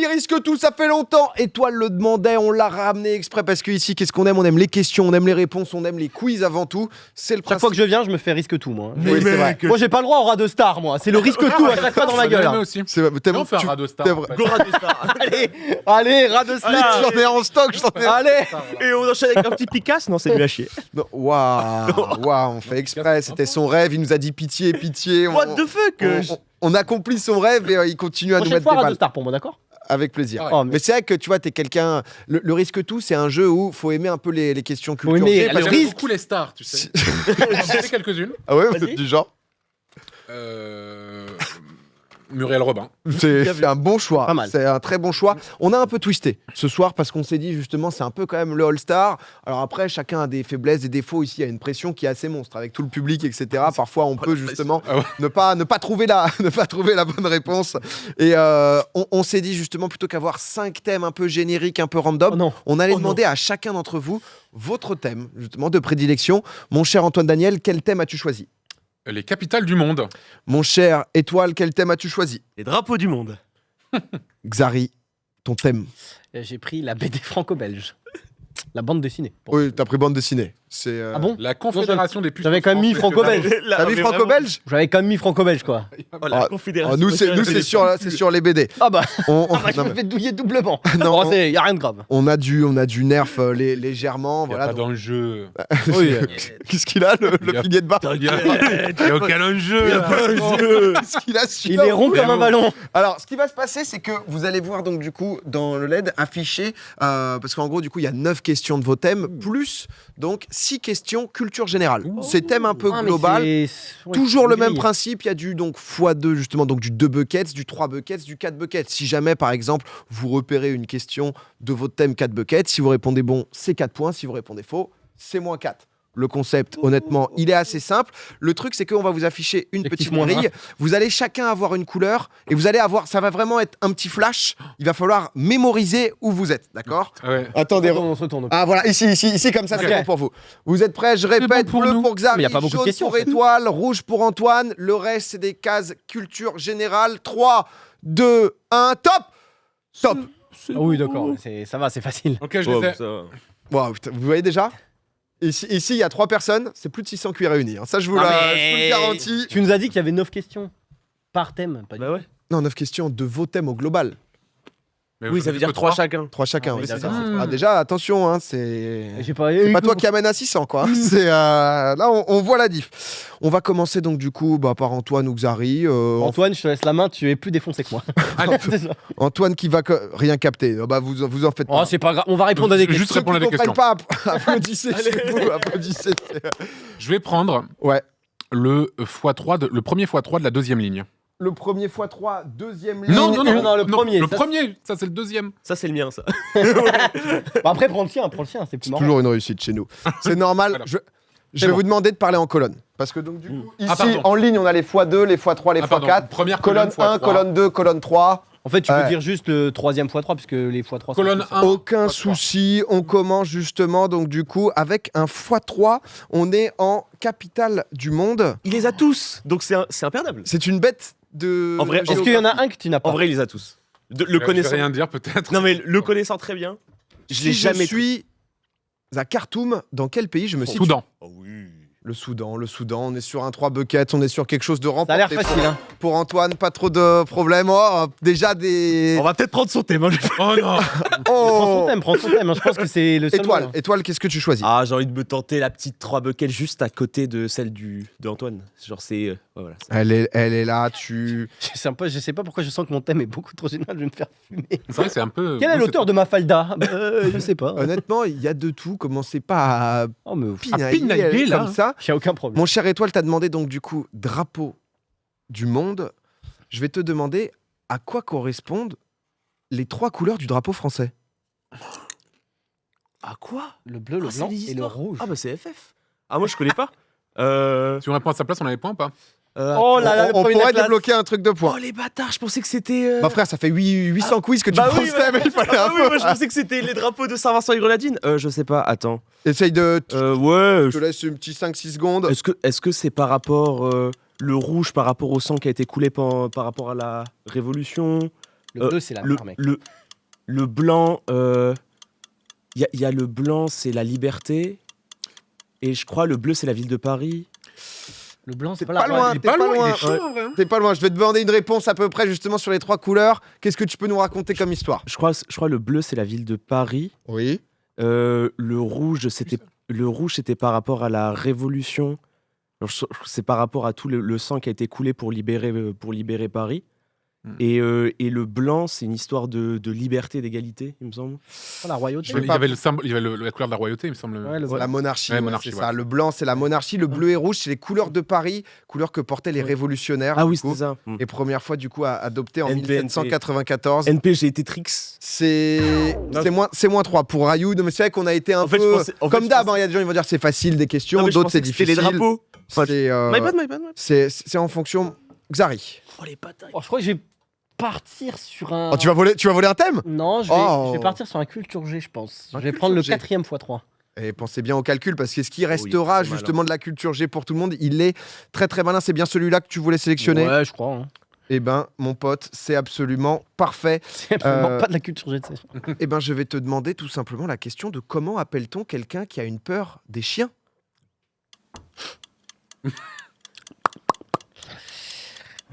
Family risque tout, ça fait longtemps. Étoile le demandait, on l'a ramené exprès parce que ici, qu'est-ce qu'on aime? On aime les questions, on aime les réponses, on aime les quiz avant tout. C'est le Chaque fois que je viens, je me fais risque tout, moi. Oui, c'est vrai. Moi, j'ai pas le droit au rat de star, moi. C'est le risque tout à chaque fois dans ma gueule. hein. aussi. C'est vrai, On fait un rat de star. t'es vrai. Go rat de star. Allez, rat de star. J'en ai en stock, j'en ai. Allez. Et on enchaîne avec un petit Picasso. Non, c'est nul à chier. Non, Waouh, on fait exprès, c'était son rêve, il nous a dit pitié, pitié. What the fuck? On accomplit son rêve et il continue à nous Prochaine mettre fois, des rat de balles. star pour moi, d'accord? Avec plaisir. Ouais. Oh, Mais c'est vrai que tu vois, t'es quelqu'un. Le risque tout, c'est un jeu où faut aimer un peu les questions culture aimer G, le parce que- J'aime beaucoup les stars, tu sais. J'en sais quelques-unes. Ah ouais, Vas-y. du genre. Muriel Robin. C'est un bon choix. Pas mal. C'est un très bon choix. On a un peu twisté ce soir parce qu'on s'est dit justement, c'est un peu quand même le All-Star. Alors après, chacun a des faiblesses, des défauts. Ici, il y a une pression qui est assez monstre avec tout le public, etc. Parfois, on peut justement Ah ouais. ne pas trouver la bonne réponse. Et on s'est dit justement, plutôt qu'avoir 5 thèmes un peu génériques, un peu random, Oh non. on allait Oh demander à chacun d'entre vous votre thème justement de prédilection. Mon cher Antoine Daniel, quel thème as-tu choisi? Les capitales du monde. Mon cher Étoile, quel thème as-tu choisi? Les drapeaux du monde. Xari, ton thème? J'ai pris la BD franco-belge. La bande dessinée. Bon. Oui, t'as pris bande dessinée. C'est. Ah bon? La Confédération des puces. J'avais quand même mis franco-belge. T'as mis franco-belge? J'avais quand même mis franco-belge, quoi. Oh, la Ah, confédération. Nous, c'est sur les BD. Ah bah, On, ah bah je non, me mais fais douiller doublement. Non, Bon, y a rien de grave. on a du nerf légèrement. Il n'y a Voilà. pas d'enjeu. Oui, Qu'est-ce qu'il a, le Il y a- pilier de barre? Il n'y a aucun enjeu. Qu'est-ce qu'il a il celui-là est rond comme un ballon. Alors, ce qui va se passer, c'est que vous allez voir donc du coup dans le LED affiché, parce qu'en gros du coup il y a 9 questions de vos thèmes, plus donc 6 questions culture générale. C'est thème un peu Ah, mais global. ouais, Toujours le même grille. principe, il y a du donc x2 justement, donc du 2 buckets, du 3 buckets, du 4 buckets. Si jamais par exemple vous repérez une question de votre thème 4 buckets, si vous répondez bon, c'est 4 points, si vous répondez faux, c'est moins 4. Le concept, honnêtement, il est assez simple. Le truc, c'est qu'on va vous afficher une petite Effectivement, grille. Vous allez chacun avoir une couleur et vous allez avoir, ça va vraiment être un petit flash. Il va falloir mémoriser où vous êtes, d'accord? Ouais. Attendez. On se retourne. Ah voilà, ici, comme ça, Ok. c'est bon pour vous. Vous êtes prêts? Je répète, bon pour bleu nous. pour Xavier, Mais y a pas beaucoup de jaune questions, pour en fait. Étoile, rouge pour Antoine. Le reste, c'est des cases culture générale. 3, 2, 1, top! Top! Ah oui, d'accord. Ça va, c'est facile. Ok, je Oh, les ai. ça va. Wow, putain, vous voyez déjà? Ici, il y a 3 personnes, c'est plus de 600 cuits réunis. hein. Ça, je vous, Ah, je vous le mais- garantis. Tu nous as dit qu'il y avait 9 questions par thème. Pas Bah ouais. Non, 9 questions de vos thèmes au global. Mais Oui, vous ça veut faites dire que 3 trois. chacun. 3 chacun, Ah oui, oui, c'est ça. d'accord. Ah, déjà, attention, hein, c'est J'ai pas. pas toi qui amène à 600, quoi. C'est, là, on voit la diff. On va commencer donc, du coup, par Antoine ou Xari. Antoine, je te laisse la main, tu es plus défoncé que moi. Allez. C'est ça. Antoine qui va rien capter. Vous en faites pas. Oh, c'est pas grave, on va répondre à des Juste questions. répondre à des Ceux qui questions. comprennent pas, applaudissez chez vous, applaudissez. Je vais prendre Ouais. le premier x3 de la deuxième ligne. Le premier x3, deuxième ligne. Non, non, le premier, Le ça, premier, ça c'est le deuxième. Ça, c'est le mien, ça. Bah après, prends le sien, c'est plus marrant. Toujours une réussite chez nous. C'est normal. Alors. Je C'est vais bon. vous demander de parler en colonne. Parce que donc, du coup, ici, pardon. en ligne, on a les x2, les x3, les Ah, pardon. x4. Première Colonne 1, x3. colonne 2, colonne 3. En fait, tu peux Ouais. dire juste le troisième x3, puisque les x3 sont Colonne plus- 1. Aucun x3. souci. On commence justement, donc du coup, avec un x3. On est en capitale du monde. Il les a tous. Donc, c'est imperdable. C'est une bête de. En vrai, Est-ce qu'il y en a un que tu n'as pas? En vrai, il les a tous. Le Je vais connaissant. rien dire peut-être. Non, mais le connaissant très bien. Je l'ai Si jamais. je suis à Khartoum, dans quel pays je me situe? Soudan. Oh oui. Le Soudan. On est sur un 3 buckets, on est sur quelque chose de Ça a remporté. l'air facile, hein. Pour Antoine, pas trop de problèmes. Oh, déjà des. On va peut-être prendre son thème. hein. Oh non. Oh Prends son thème, hein. Je pense que c'est le seul. Étoile, moyen. Étoile, qu'est-ce que tu choisis? Ah, j'ai envie de me tenter la petite 3 buckets juste à côté de celle de Antoine. Genre, c'est. Ouais, voilà. Elle est là, tu. Je sais pas pourquoi je sens que mon thème est beaucoup trop génial, je vais me faire fumer. C'est vrai, c'est un peu. Quel est l'auteur de Mafalda? Je sais pas. Honnêtement, il y a de tout. Commencez pas à Oh, mais pinailler, pinailler, là. comme ça. il y a aucun problème. Mon cher Étoile, t'as demandé donc du coup drapeau du monde. Je vais te demander à quoi correspondent les 3 couleurs du drapeau français. Ah, quoi? Le bleu, le Ah, c'est blanc les et le histoires. rouge. Ah, bah, c'est FF. Ah, moi, je connais pas. Si on répond à sa place, on a les points ou pas? Oh là là, le on premier de la pourrait classe. débloquer un truc de Oh, points. les bâtards, je pensais que c'était. Bah frère, ça fait 800 quiz que tu Bah pensais, oui, bah- mais il fallait un Ah oui, peu. moi, je pensais que c'était les drapeaux de Saint-Vincent et Grenadines. Je sais pas, attends. Essaye de. Ouais. Je te laisse une petite 5-6 secondes. Est-ce que c'est par rapport le rouge par rapport au sang qui a été coulé par rapport à la Révolution, Le bleu, c'est la mer, mec. Le blanc, il y a le blanc, c'est la liberté. Et je crois le bleu, c'est la ville de Paris. Le blanc, c'est T'es pas pas la loin, Il est t'es pas pas loin, loin. il est chaud, en vrai. hein. T'es pas loin, je vais te demander une réponse à peu près justement sur les 3 couleurs. Qu'est-ce que tu peux nous raconter comme histoire? Je crois le bleu, c'est la ville de Paris. Oui. Le rouge, c'était par rapport à la Révolution. Alors, c'est par rapport à tout le sang qui a été coulé pour libérer Paris. Et le blanc, c'est une histoire de liberté, d'égalité, il me semble. la royauté. Je vais Il y pas- avait le symbole, il y avait la couleur de la royauté, il me semble. Ouais, le C'est la monarchie, Ouais, ouais, monarchie, c'est ouais. ça. Le blanc, c'est la monarchie. Le bleu et rouge, c'est les couleurs de Paris, couleurs que portaient les révolutionnaires. Ah du oui, coup. c'était ça. Et première fois, du coup, adopté en NP. 1794. NP, j'ai été Trix. C'est moins 3 pour Rayou. Mais c'est vrai qu'on a été un En fait, peu. je pensais- en fait, Comme je d'hab, pensais- il y a des gens qui vont dire c'est facile des questions, Non, mais je d'autres pensais c'est que c'était difficile. les drapeaux. Enfin, C'est My bad. c'est en fonction. Xari. Oh, les batailles. Oh, je crois que je vais partir sur un. Oh, tu vas voler un thème? Non, Oh. je vais partir sur un culture G, je pense. Un Je vais culture prendre le G. 4e x3. Et pensez bien au calcul parce que ce qui restera c'est malin. justement de la culture G pour tout le monde, il est très très malin. C'est bien celui-là que tu voulais sélectionner. Ouais, je crois. Hein. Eh ben, mon pote, c'est absolument parfait. C'est absolument pas de la culture G, tu sais. Eh ben, je vais te demander tout simplement la question de comment appelle-t-on quelqu'un qui a une peur des chiens?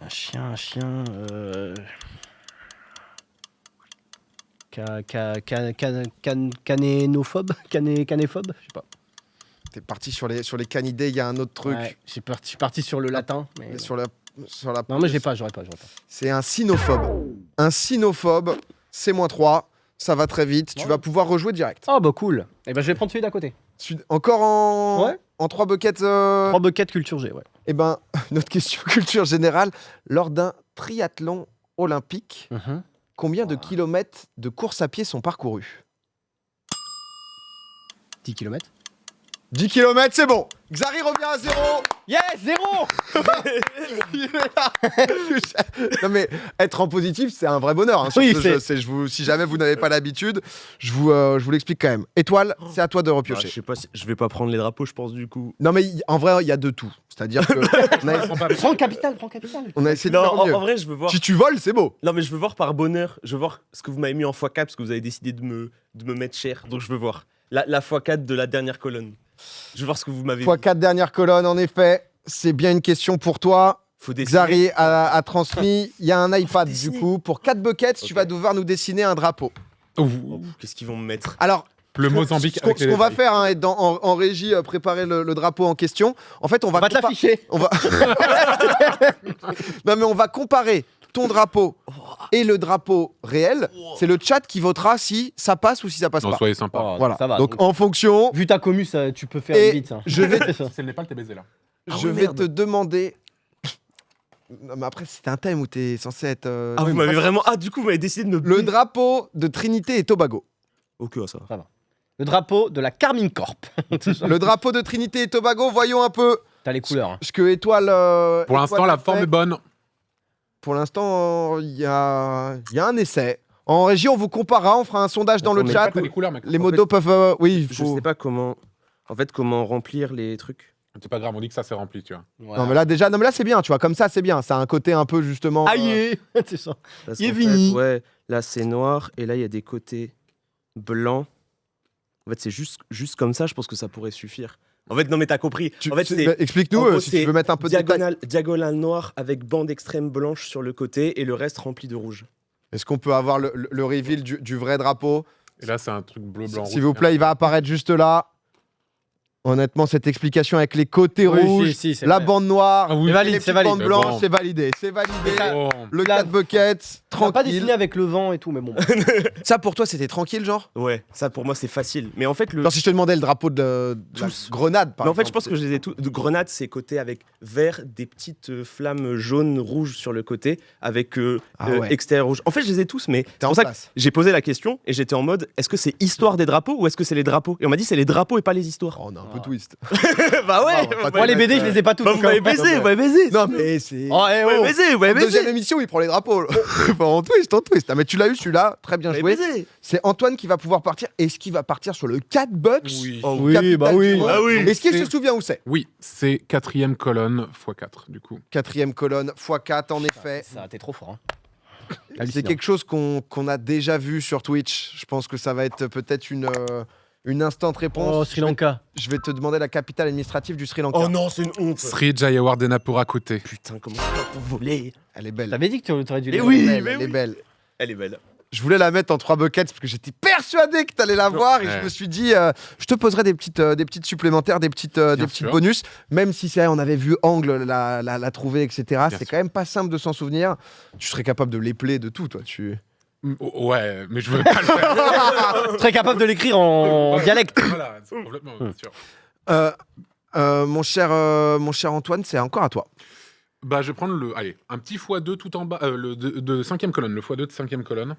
Un chien. Canénophobe Canéphobe Je sais pas. T'es parti sur les canidés, il y a un autre truc. Ouais, je suis parti sur le latin. Mais... Mais sur la. Non, mais j'aurais pas. C'est un cynophobe. Un cynophobe, c'est -3. Ça va très vite. Tu Ouais. vas pouvoir rejouer direct. Oh, bah cool. Et ben, je vais prendre celui d'à côté. Encore en. Ouais. En 3 buckets. 3 buckets culture G, ouais. Eh ben, notre question culture générale. Lors d'un triathlon olympique, combien de kilomètres de course à pied sont parcourus? 10 km. 10 km, c'est bon. Xari revient à 0. Yes, 0. Non mais être en positif, c'est un vrai bonheur. Hein, sur Oui, ce jeu. Si jamais vous n'avez pas l'habitude, je vous l'explique quand même. Étoile, c'est à toi de Ah, repiocher. je sais pas, je vais pas prendre les drapeaux, je pense, du coup. Non mais en vrai, il y a de tout. C'est-à-dire que Prends le capital. on a essayé de Non, faire mieux. en vrai, je veux voir. Si tu voles, c'est beau. Non, mais je veux voir par bonheur. Je veux voir ce que vous m'avez mis en x4 parce que vous avez décidé de me mettre cher. Donc, je veux voir. La x4 de la dernière colonne. Je veux voir ce que vous m'avez mis. x4 dernière colonne, en effet. C'est bien une question pour toi. Faut dessiner. Xari a transmis. Il y a un iPad du dessiner. coup. Pour 4 buckets, tu Ok. vas devoir nous dessiner un drapeau. Ouh, Qu'est-ce qu'ils vont me mettre? Alors, le Mozambique avec ce les qu'on va détails. faire, hein, est en régie, préparer le drapeau en question. En fait, on On va te l'afficher. On va... non mais on va comparer ton drapeau et le drapeau réel. C'est le chat qui votera si ça passe ou si ça passe Non, pas. soyez sympa. Oh, Voilà. Ça va. Donc en fonction, Vu ta commu, ça, tu peux faire Et vite. Hein. je vais- C'est ça. C'est le Népal, t'es baisé là. Ah je ouais, vais merde. te demander. Non mais après c'est un thème où t'es censé être. Ah, vous m'avez vraiment. Ah, du coup, vous m'avez décidé de me. Le drapeau de Trinité et Tobago. Ok, ça va. Le drapeau de la Carmine Corp. Le drapeau de Trinité et Tobago. Voyons un peu T'as les couleurs. Hein. ce que Étoile. Pour Étoile l'instant, a la fait. forme est bonne. Pour l'instant, il y a un essai. En régie, on vous comparera, on fera un sondage dans le Mais chat. T'as les couleurs, mec. Les modos peuvent. Oui, il Je faut. sais pas comment. En fait, comment remplir les trucs. C'est pas grave, on dit que ça c'est rempli, tu vois. Non mais là déjà, non mais là c'est bien, tu vois, comme ça c'est bien. Ça a un côté un peu justement. Aïe. C'est ça. Parce Il est qu'en fini. fait, ouais, là c'est noir et là il y a des côtés blancs. En fait, c'est juste comme ça, je pense que ça pourrait suffire. En fait, non mais t'as compris. En fait, c'est Explique-nous en gros, si tu c'est veux mettre un peu de détails. diagonale noire avec bande extrême blanche sur le côté et le reste rempli de rouge. Est-ce qu'on peut avoir le reveal du vrai drapeau? Et là, c'est un truc bleu, blanc, rouge. S'il vous plaît, il va apparaître juste là. Honnêtement, cette explication avec les côtés Oui, rouges, si, c'est la vrai. bande noire, Ah oui. et C'est valide, les c'est petites valide. bandes Mais blanches, bon. c'est validé. C'est validé. Oh. Le Là, 4 buckets, On va pas tranquille. dessiner avec le vent et tout, mais bon. Ça pour toi, c'était tranquille, genre? Ouais, ça pour moi c'est facile. Mais en fait, le. Genre si je te demandais le drapeau de la Tous. Grenade, par Mais en fait, je exemple. pense que je les ai tous. De grenade, c'est côté avec vert, des petites flammes jaunes, rouges sur le côté, avec Ah ouais. extérieur rouge. En fait, je les ai tous, mais T'es c'est en pour ça que place. j'ai posé la question et j'étais en mode est-ce que c'est histoire des drapeaux ou est-ce que c'est les drapeaux? Et on m'a dit c'est les drapeaux et pas les histoires. Oh, on a un peu twist. Bah ouais, Ah, Moi, les BD, je les ai pas tous. Bah, vous m'avez baisé, vous m'avez baisé. Non mais c'est. Oh, eh, Vous m'avez oh. baisé, vous m'avez Deuxième baisé. émission, il prend les drapeaux. Enfin, en twist, en twist. Ah, mais tu l'as eu celui-là, très bien Vous joué. m'avez baisé. C'est Antoine qui va pouvoir partir. Est-ce qu'il va partir sur le 4 bucks? Oui. Oh, Oui, Capital bah du oui. monde. Ah oui. Est-ce qu'il C'est- se souvient où c'est? Oui, c'est 4e colonne x4, du coup. 4e colonne x4 en effet. Ça, t'es trop fort. Hein. C'est Hallucinant. quelque chose qu'on a déjà vu sur Twitch. Je pense que ça va être peut-être une instant réponse. Oh, Sri Lanka. Je vais te demander la capitale administrative du Sri Lanka. Oh non, c'est une honte. Sri Jayawardena Purakute. Putain, comment ça va pour voler? Elle est belle. T'avais dit que tu aurais dû Mais les oui, Elle est belle, mais elle est oui. belle. Elle est belle. Je voulais la mettre en 3 buckets parce que j'étais persuadé que t'allais la voir et Ouais. je me suis dit, je te poserai des petites supplémentaires, des petites sûr. bonus, même si on avait vu Angle la trouver, etc. C'est sûr. quand même pas simple de s'en souvenir. Tu serais capable de l'épeler de tout, toi. Ouais, mais je veux pas le faire. Très capable de l'écrire en dialecte. Voilà, c'est complètement, bien sûr. Mon cher Antoine, c'est encore à toi. Bah, je vais prendre un petit x2 tout en bas, de 5e colonne, le x2 de 5e colonne.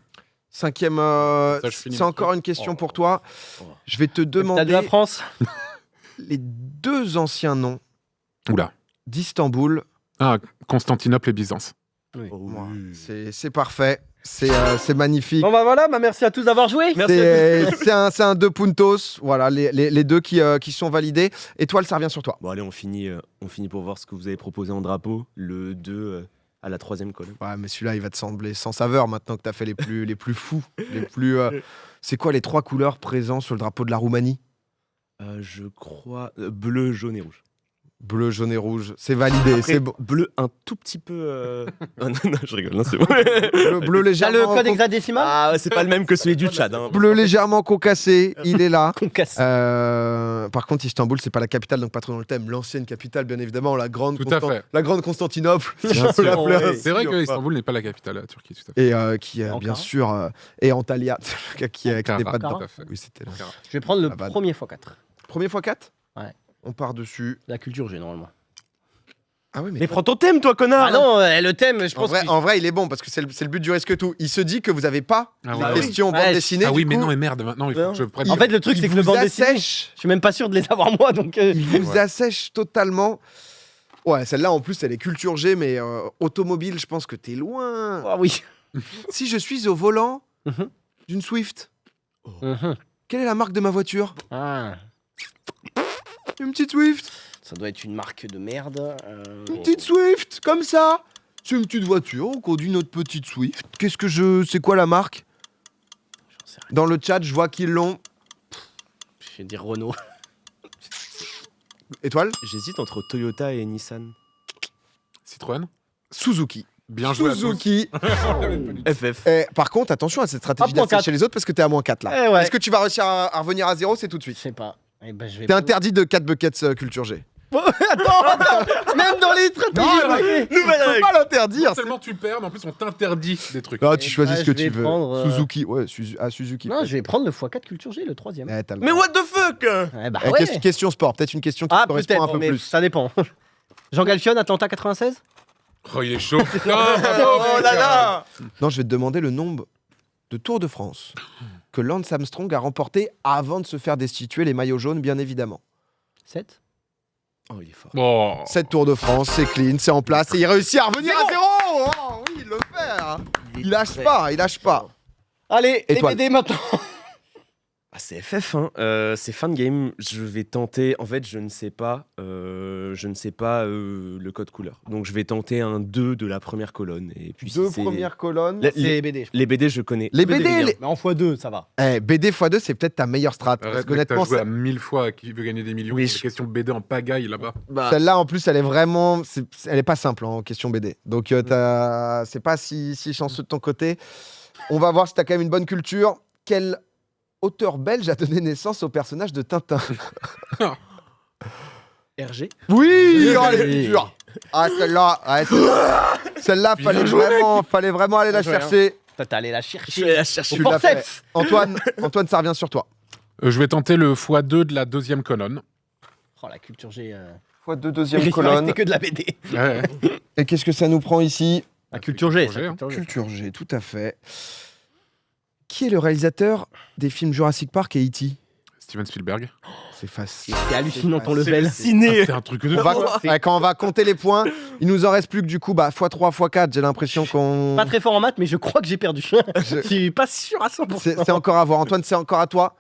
5e, Ça, je finis c'est le encore truc. une question Oh. pour toi. Je vais te T'as de demander la France. les 2 anciens noms Oula. d'Istanbul. Ah, Constantinople et Byzance. Moi, c'est parfait. C'est magnifique. Bon bah voilà, merci à tous d'avoir joué. C'est un 2 puntos. Voilà, les deux qui sont validés. Étoile, ça revient sur toi. Bon, allez, on finit pour voir ce que vous avez proposé en drapeau. Le 2 à la 3e colonne. Ouais, mais celui-là, il va te sembler sans saveur maintenant que tu as fait les plus fous. C'est quoi les 3 couleurs présentes sur le drapeau de la Roumanie? Je crois bleu, jaune et rouge. Bleu, jaune et rouge. C'est validé. Après, C'est bon. bleu un tout petit peu. Oh, non, je rigole, non, c'est bon. Bleu T'as légèrement. le code hexadécimal. Ah, ouais, c'est pas le même que celui du Tchad. Hein. Bleu légèrement concassé. Il est là. Qu'on casse. Par contre, Istanbul, c'est pas la capitale, donc pas trop dans le thème. L'ancienne capitale, bien évidemment, la grande, Tout à fait. la grande Constantinople. Bien si on peut sûr, l'appeler ouais. ainsi, C'est vrai ou que pas. Istanbul n'est pas la capitale de la Turquie, tout à fait. Et qui, Ankara. bien sûr, et Antalya, le gars qui n'était Ankara, pas dedans. tout à fait. Oui, c'était là. Je vais prendre le Ah bah, premier x4. Premier fois 4. Ouais. On part dessus. La culture G normalement. Ah oui, Mais prends ton thème, toi, connard. Ah non, le thème, je En pense vrai, que... en vrai, il est bon parce que c'est le but du risque tout. Il se dit que vous n'avez pas Ah les ouais. questions bande Ouais, dessinée. Ah du oui, mais coup, non, mais merde, maintenant il faut que je prenne. En fait, le truc, il c'est que le vous bande dessinée, assèche. je suis même pas sûr de les avoir moi, donc... Il vous Ouais. assèche totalement. Ouais, celle-là, en plus, elle est culture G, mais automobile, je pense que t'es loin. Ah oui. Si je suis au volant Mhm. d'une Swift, Mhm. quelle est la marque de ma voiture? Ah, Une petite Swift. ça doit être une marque de merde. Une petite Swift, comme ça. C'est une petite voiture, on conduit notre petite Swift. C'est quoi la marque? J'en sais rien. Dans le chat, je vois qu'ils l'ont. Je vais dire Renault. Étoile? J'hésite entre Toyota et Nissan. Citroën. Suzuki. Bien joué à tous. Suzuki. FF. Par contre, attention à cette stratégie Hop, moins d'assécher les autres parce que t'es à moins 4 là. Eh ouais. Est-ce que tu vas réussir à revenir à 0? C'est tout de Je suite. sais pas. Eh ben, je vais T'es prendre- interdit de 4 buckets culture G. Attends, même dans les stratégies. Tu peux pas l'interdire. Non seulement tu perds, mais en plus on t'interdit des trucs. Ah, tu Eh choisis ben, ce que je vais tu veux. prendre, Suzuki, ouais, Suzuki. Non, je vais prendre le x4 culture G, le troisième. Eh, t'as le Mais droit. what the fuck? Eh bah Eh, ouais. question sport, peut-être une question qui Ah, correspond un peut-être, peu mais plus. ça dépend. Jean Galfion, Atlanta 96. Oh, il est chaud. Ah, bravo, Oh mec. là là! Non, je vais te demander le nombre de Tours de France que Lance Armstrong a remporté avant de se faire destituer les maillots jaunes, bien évidemment. 7. Oh, il est fort. Bon. 7 Tours de France, c'est clean, c'est en place et il réussit à revenir à 0. Oh, oui, il le fait. Hein. Il lâche pas, il lâche pas. Allez, Étoile. les BD maintenant. Ah, c'est FF, hein. C'est fan game. Je vais tenter. En fait, je ne sais pas le code couleur. Donc, je vais tenter un 2 de la première colonne. Et puis, si Deux c'est- premières colonnes. Les- C'est BD. Les BD, je connais. Les BD, les... Mais en x2, ça va. BD x2, c'est peut-être ta meilleure strat. Parce Respect, qu'honnêtement, t'as joué à 1000 fois à qui veut gagner des millions. Oui, C'est une question BD en pagaille là-bas. celle-là, en plus, elle est vraiment. Elle est pas simple hein, en question BD. Donc, c'est pas si chanceux de ton côté. On va voir si t'as quand même une bonne culture. Quel auteur belge a donné naissance au personnage de Tintin? RG. Oui, oh, Oui. elle est dure. Ah, celle-là, ouais, celle-là, fallait vraiment aller la Bien joué, chercher. T'as allé la Je chercher. vais la chercher. Au Tu l'as forceps. Antoine, ça revient sur toi. Je vais tenter le x2 de la deuxième colonne. Oh, la culture G. Fois deux Il deuxième va colonne. rester que de la BD. Ouais. Et qu'est-ce que ça nous prend ici? La culture G. Culture G, hein. Culture G, tout à fait. Qui est le réalisateur des films Jurassic Park et E.T.? Steven Spielberg. C'est facile. C'est hallucinant ton C'est level. C'est un truc de On va- fou. ouais, quand on va compter les points, il nous en reste plus que du coup x3, x4. J'ai l'impression qu'on. Pas très fort en maths, mais je crois que j'ai perdu. Je Je- suis pas sûr à 100%. C'est encore à voir. Antoine, c'est encore à toi.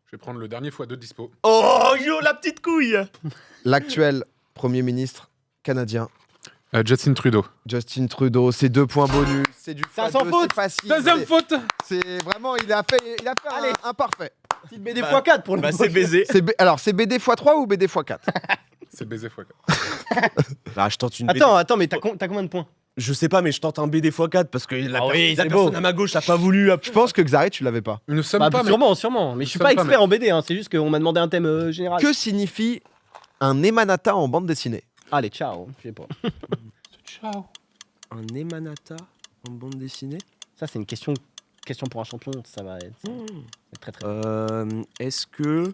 Je vais prendre le dernier x2 dispo. Oh, yo, la petite couille! L'actuel Premier ministre canadien. Justin Trudeau. Justin Trudeau, c'est 2 points bonus. C'est du C'est un x2, sans faute. c'est facile. Deuxième faute. C'est vraiment, il a fait Allez. un parfait. Petite BD x4 pour le Bah, c'est baisé. Alors, c'est BD x3 ou BD x4? C'est baiser fois. Bah, je tente une BD. Attends, mais t'as combien de points? Je sais pas, mais je tente un BD x4 parce que la, Ah oui, la c'est personne beau. à ma gauche a pas voulu. Je pense que Xari, tu l'avais pas. Nous ne sommes Bah, pas. sûrement. Mais je suis Nous pas sommes pas, expert en BD, hein. C'est juste qu'on m'a demandé un thème général. Que signifie un émanata en bande dessinée? Allez, ciao. Je sais pas. Ciao. Un Emanata en bande dessinée. Ça, c'est une question pour un champion. Ça va être très très. Est-ce que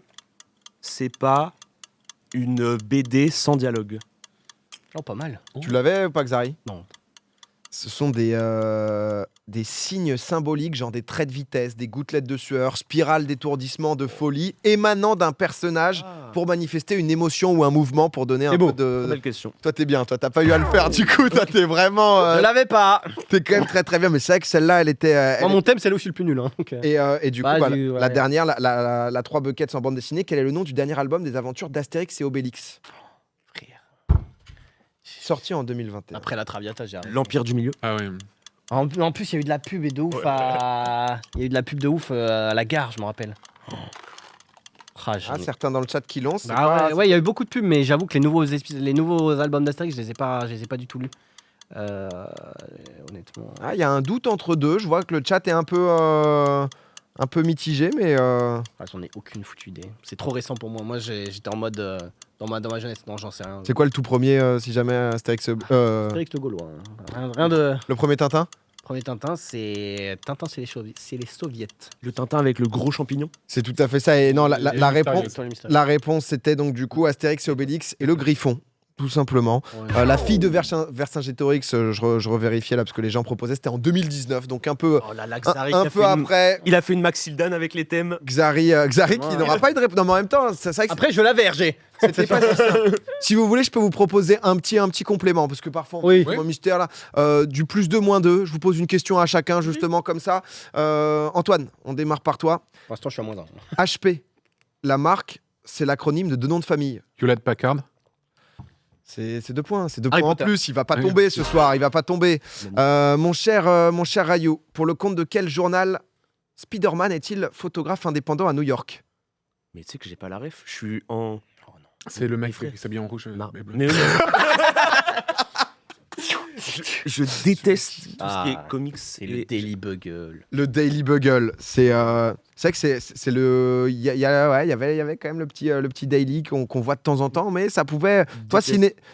c'est pas une BD sans dialogue? Oh, pas mal. Tu l'avais ou pas, Xari? Non. Ce sont des signes symboliques, genre des traits de vitesse, des gouttelettes de sueur, spirales d'étourdissement, de folie, émanant d'un personnage pour manifester une émotion ou un mouvement, pour donner un beau. peu de... Belle question. Toi, t'es bien. Toi, t'as pas eu à le faire, du coup. Toi, t'es vraiment... Je l'avais pas. T'es quand même très très bien. Mais c'est vrai que celle-là, elle était... Moi, mon thème, c'est là où je suis le plus nul. Hein, donc, Et du coup, Bah, bah, ouais. la dernière, la 3 buckets en bande dessinée, quel est le nom du dernier album des aventures d'Astérix et Obélix, frère. sorti en 2021? Après la Traviata, j'ai arrêté. L'Empire du Milieu. Ah oui. En plus, il y a eu de la pub et de ouf à. Il y a eu de la pub de ouf à la gare, je me rappelle. Ah, Certains dans le chat qui l'ont. c'est bah pas- ouais, il y a eu beaucoup de pubs, mais j'avoue que les nouveaux albums d'Astérix, je les ai pas tout lus. Honnêtement. Ah, il y a un doute entre deux. Je vois que le chat est un peu mitigé, mais J'en ai aucune foutue idée. C'est trop récent pour moi. Moi, j'étais en mode dans ma jeunesse. Non, j'en sais rien. c'est quoi le tout premier, si jamais Astérix Astérix le Gaulois. Hein. Rien de. le premier Tintin? Premier Tintin, c'est les Soviets. Le Tintin avec le gros champignon. C'est tout à fait ça. Et non, Il y a la une réponse, mystérieuse. la réponse, c'était donc du coup Astérix et Obélix et le Griffon. Tout simplement. Ouais. La fille de Vercingétorix, je revérifiais là parce que les gens proposaient, c'était en 2019, donc un peu, Oh là là, un peu après. Il a fait une Maxildan avec les thèmes. Xari qui Ouais. n'aura pas eu de réponse. Non, mais en même temps, c'est vrai que Après, je l'avais, RG. c'était pas si simple. Si vous voulez, je peux vous proposer un petit complément parce que parfois, on Oui. fait un mystère là. Du plus 2, moins 2. Je vous pose une question à chacun, justement, comme ça. Antoine, on démarre par toi. Pour l'instant, je suis à moins 1. HP, la marque, c'est l'acronyme de 2 noms de famille. Hewlett Packard. C'est 2 points, c'est 2 Harry points en Potter. plus. Il va pas Oui. tomber ce soir, il va pas tomber. Mon cher Rayou, pour le compte de quel journal Spider-Man est-il photographe indépendant à New York? Mais tu sais que j'ai pas la ref. Je suis en. C'est le mec frère. qui s'habille en rouge. Non. mais bleu. Mais je déteste tout ce qui est comics. C'est le Daily Bugle. Le Daily Bugle, c'est vrai que c'est le il y avait quand même le petit daily qu'on voit de temps en temps, mais ça pouvait toi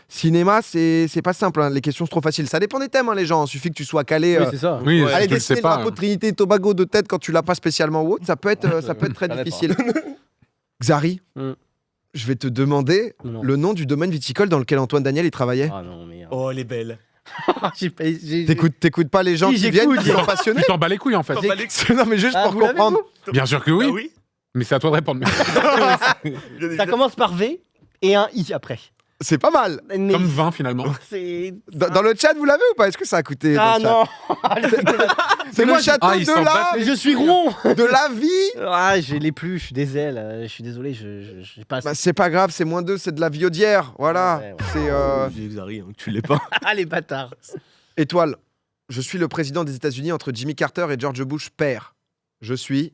cinéma c'est pas simple, hein. Les questions sont trop faciles, ça dépend des thèmes, hein, les gens, il suffit que tu sois calé. Oui, c'est ça. Oui, Allez, je le dessiner sais le pas. drapeau de Trinité et Tobago de tête quand tu l'as pas spécialement ou autre, ça peut être très savais difficile. Xari, Mm. je vais te demander Non. le nom du domaine viticole dans lequel Antoine Daniel y travaillait. Ah non, merde. Oh, elle est belle. T'écoutes pas les gens Si, qui j'écoute, viennent, qui sont passionnés? Tu t'en bats les couilles en fait. Non, mais juste Ah, pour vous l'avez, comprendre. Bien sûr que oui. Ah oui. Mais c'est à toi de répondre. Ça commence par V et un I après. C'est pas mal. Mais Comme 20 finalement. c'est. Dans le chat, vous l'avez ou pas? Est-ce que ça a coûté? Ah dans le chat non. C'est le château Ah, ils s'en battent Mais je suis rond. de la vie. Ah, je l'ai plus, je suis des ailes. Je suis désolé, j'ai pas. Bah, c'est pas grave, c'est -2, c'est de la viodière. Voilà. Ouais, ouais. C'est J'ai Xari, hein, tu l'es pas. Ah, les bâtards. étoile. Je suis le président des États-Unis entre Jimmy Carter et George Bush père. Je suis.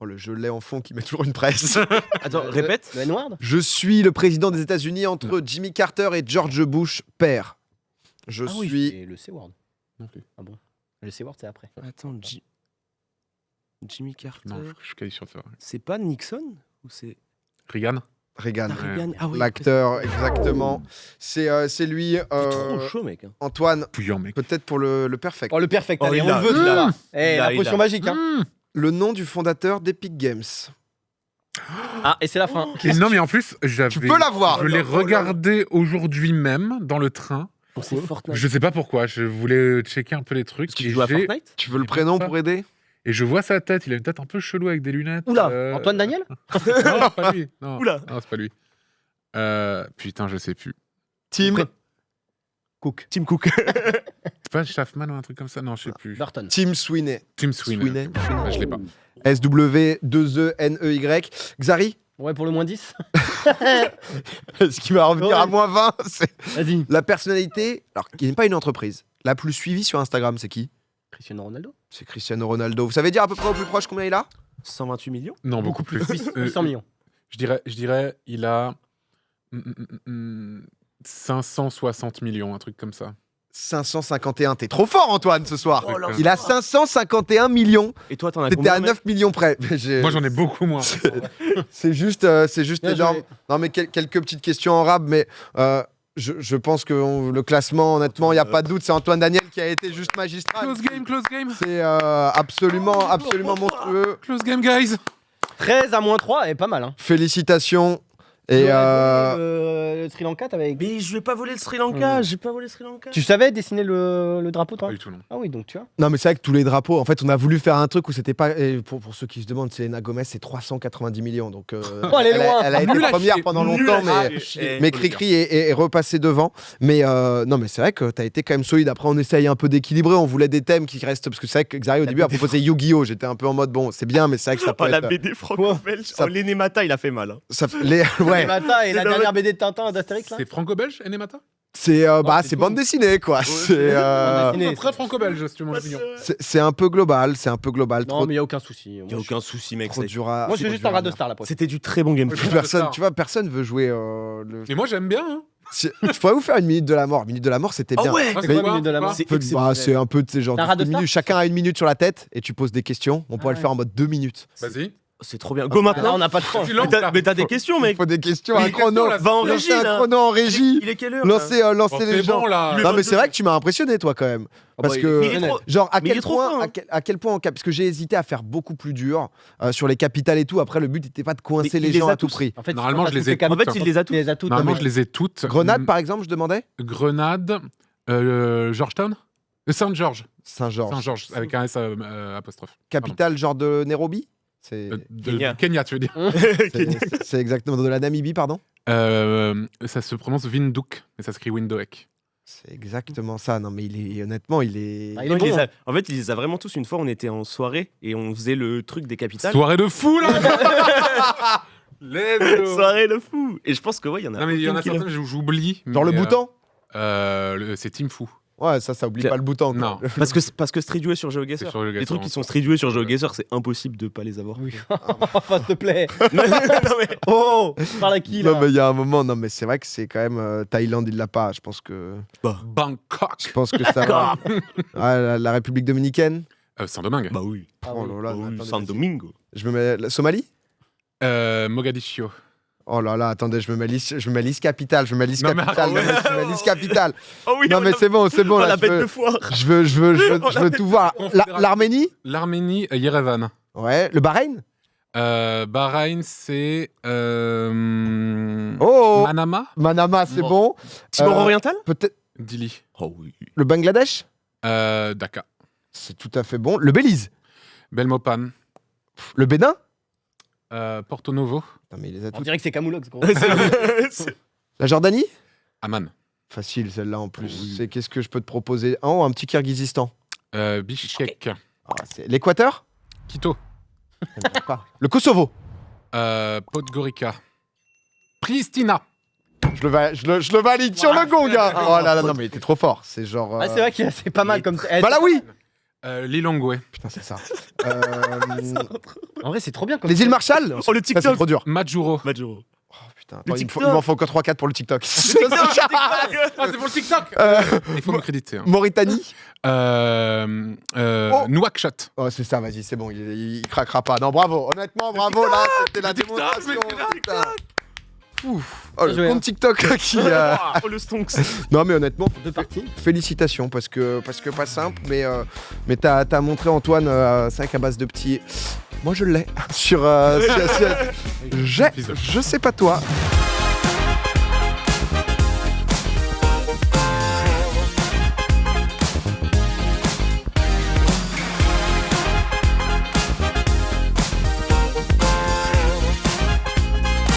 Oh, le je l'ai en fond qui met toujours une presse. Attends, répète. Le N-word. Je suis le président des États-Unis entre Jimmy Carter et George Bush père. Je Ah oui, suis. c'est le C-word. Non plus. Ah bon. Le C-word, c'est après. Attends, Jimmy Carter. Non, je suis calé sur ça. C'est pas Nixon ou c'est Reagan. Reagan. Reagan? Ah oui. L'acteur, exactement. C'est lui. T'es trop chaud, mec. hein. Antoine, Pouillant mec. peut-être pour le perfect. Oh, le perfect. Oh, Allez, il on l'a, le veut, il celui-là. l'a. Eh, Il la l'a, il potion l'a. magique, hein. Le nom du fondateur d'Epic Games. Ah, et c'est la fin. Et non mais en plus, j'avais. Tu peux l'avoir. Je l'ai regardé aujourd'hui même dans le train. Oh, c'est Fortnite. Je sais pas pourquoi. Je voulais checker un peu les trucs. Parce que tu et joues à j'ai- Fortnite? Tu veux le Il prénom pas. pour aider? Et je vois sa tête. Il a une tête un peu chelou avec des lunettes. Oula, Antoine Daniel. Non, pas lui. Non, Oula. non c'est pas lui. Putain, je sais plus. Tim. Cook. Tim Cook. C'est pas Schaffman ou un truc comme ça? Non, je sais plus. Burton. Tim Sweeney. Tim Sweeney. Sweeney. Ah, je l'ai pas. SW2ENEY. Xari, Ouais, pour le moins 10. Ce qui va revenir à moins 20, c'est Vas-y. la personnalité, alors qui n'est pas une entreprise, la plus suivie sur Instagram, c'est qui? Cristiano Ronaldo. C'est Cristiano Ronaldo. Vous savez dire à peu près au plus proche combien il a? 128 millions. Non, beaucoup plus. 800 millions. Je dirais, il a 560 millions, un truc comme ça. 551. T'es trop fort, Antoine, ce soir. Oh là Il a 551 millions. Et toi, t'en as T'étais combien à mec 9 millions près. Moi, j'en ai beaucoup moins. C'est juste Bien énorme. joué. Non, mais quelques petites questions en rab, mais je pense que le classement, honnêtement, il n'y a pas de doute. C'est Antoine Daniel qui a été juste magistral. Close game. C'est absolument monstrueux. Close game, guys. 13 à moins 3, et pas mal. Hein. Félicitations. Et Le Sri Lanka, t'avais. Mais je vais pas voler le Sri Lanka. Hmm. J'ai pas volé le Sri Lanka. Tu savais dessiner le drapeau, toi Pas du tout, non. Ah oui, donc tu vois. non, mais c'est vrai que tous les drapeaux, en fait, on a voulu faire un truc où c'était pas. Et pour ceux qui se demandent, Selena Gomez, c'est 390 millions. Donc, Oh, elle est loin. elle a été Nul à première chier. pendant Nul longtemps, à mais. chier. Mais Cricri est repassé devant. Mais non, mais c'est vrai que t'as été quand même solide. Après, on essaye un peu d'équilibrer. On voulait des thèmes qui restent. Parce que c'est vrai que Xari, au début, a proposé Yu-Gi-Oh! J'étais un peu en mode, bon, c'est bien, mais c'est vrai que ça peut Oh, la être. BD franco-belge. Ça- Oh, l'Enemata, il a fait mal. Hein. Ouais, Mata et la C'est dernière BD de Tintin d'Astérix, là. C'est franco-belge, Enemata c'est c'est c'est tout. bande dessinée, quoi. C'est Bande dessinée. Très franco-belge, si tu veux mon opinion. c'est un peu global. C'est un peu global. Non, Trop, mais il n'y a aucun souci. Y a aucun souci, mec. trop c'est- dur à. Moi, je suis trop juste dur un à rat de dire. star, la prochaine. C'était du très bon gameplay. Personne, tu vois, personne veut jouer Mais moi, j'aime bien. Hein. Je pourrais vous faire une minute de la mort. Minute de la mort, c'était bien. ouais. Ah, c'est Mais- quoi, minute de la quoi mort. C'est Bah, exceptionnel. c'est un peu, tu sais, genre T'as un rat de 2 star minutes. Chacun a 1 minute sur la tête et tu poses des questions. On pourrait ouais. le faire en mode 2 minutes. Vas-y. C'est trop bien. Go Là, maintenant. on n'a pas de temps. Tu Mais lances, t'as là. mais t'as des questions, Il mec. faut des questions, Oui, un des questions, chrono. là. Va en Lancez régie, un là. chrono en régie. Il est quelle heure Lancez Bon, les c'est gens. bon, là. Il est Non, mais 22. c'est vrai que tu m'as impressionné, toi, quand même. Parce bah, que, il est trop- genre, à mais il quel est trop point, fin, hein. à quel point, parce que j'ai hésité à faire beaucoup plus dur sur les capitales et tout. Après, le but n'était pas de coincer Mais les il les gens a à tout tous. prix. En fait, Normalement, quand je t'as les toutes ai les toutes. En fait, il les a Tu les as toutes. Normalement, mais- je les ai toutes. Grenade, par exemple, je demandais. Grenade, Georgetown Saint-Georges. Saint-Georges. Saint-Georges, avec un S apostrophe. Capitale, genre de Nairobi. C'est Kenya. Kenya, tu veux dire. c'est exactement de la Namibie, pardon. Ça se prononce Windhoek, mais ça s'écrit Windhoek. C'est exactement ça. Non, mais honnêtement, il est. Ah, il Non, est bon. hein. En fait, il les a vraiment tous. Une fois, on était en soirée et on faisait le truc des capitales. Soirée de fou, là. Let's go. Soirée de fou. Et je pense que ouais, il y en a. Non, mais il y en a aucune qui l'a- certaines que j'oublie. Genre le mais, bouton. C'est Team Fou. Ouais, ça oublie Claire. pas le bouton. quoi. Non. Parce que Street Jouer sur C'est GeoGuessr. sur le Les gars, trucs qui ça, sont Street Jouer sur GeoGuessr, c'est impossible de pas les avoir. Oui. Enfin, s'il te plaît. non, mais... Oh, parle à qui, là Non, mais il y a un moment. Non, mais c'est vrai que c'est quand même Thaïlande, il l'a pas. Je pense que Bangkok. ça va. Ouais, la République dominicaine. Saint-Domingue. Bah oui. Ah Oh oui. là là. Bah oui, attendez, San Domingo. je me mets la Somalie. Mogadiscio. Oh là là, attendez, je me mets liste capitale. Je me mets liste Non, mais capitale. arrête. Je me mets liste capitale. Oh oui, Non, mais c'est bon. Oh, Là, la je bête veux- de foire. Je veux tout voir. L'Arménie. L'Arménie, Yerevan. Ouais. Le Bahreïn. Bahreïn, c'est. Oh. Manama. Manama, c'est Bon. bon. Timor oriental. Peut-être Dili. Oh oui. le Bangladesh. Dhaka. C'est tout à fait bon. Le Belize. Belmopan. Le Bénin. Porto Novo. Non, mais il les a On toutes. dirait que c'est Camoulox, gros. La Jordanie. Amman. Facile celle-là en plus. Oh oui. C'est qu'est-ce que je peux te proposer? Oh, un petit Kirghizistan. Bishkek. Ah, c'est l'Équateur. Quito. Pas. Le Kosovo. Podgorica. Pristina. Je le valide sur le gong, gars. Oh là là, non mais il était trop fort. C'est genre. Ah, c'est vrai que c'est pas mal comme. Bah là oui. Lilongwe. Putain, c'est ça. En vrai, c'est trop bien comme. Les îles Marshall. Oh, le Ça, c'est TikTok. trop dur. Majuro. Majuro. Oh putain. Le Attends, TikTok. il m'en faut que 3-4 pour le TikTok. Ah, c'est pour le TikTok. Il faut me créditer. Hein. Mauritanie. Nouakchott. Oh, c'est ça, vas-y, c'est bon, il craquera pas. Non, bravo, honnêtement, bravo, là, c'était la démonstration. putain. Ouf. Oh, Bien joué, le hein. compte TikTok qui. Oh, le Stonks. Non, mais honnêtement, Deux parties. félicitations, parce que pas simple, mais t'as montré, Antoine, c'est vrai qu'à base de petits. Moi, je l'ai. Je sais pas toi.